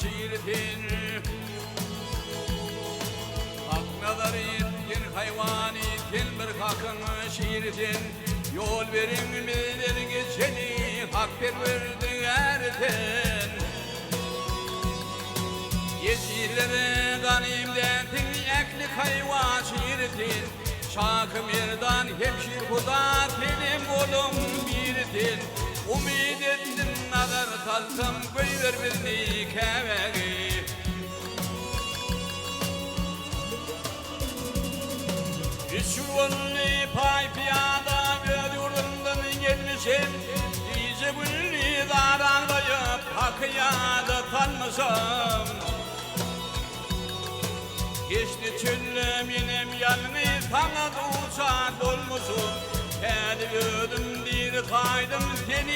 şiiritin hak nazar etkin hayvan etkin bir hakkını şiiritin yol verin bilir geçeni hak verdi erten yeşillere ganimdetin ekli hayvan şiiritin şakı merdan hemşir huda benim oğlum biritin umid ettim nazar talsam koyver birini kevegi Üçülü pay piyada ve yurdundan gelmişim İyice gülli daran bayıp hakkıyadı tanmışım Geçti çöllüm benim yalnız sana da uçak olmuşum Hadi ödüm bir kaydım seni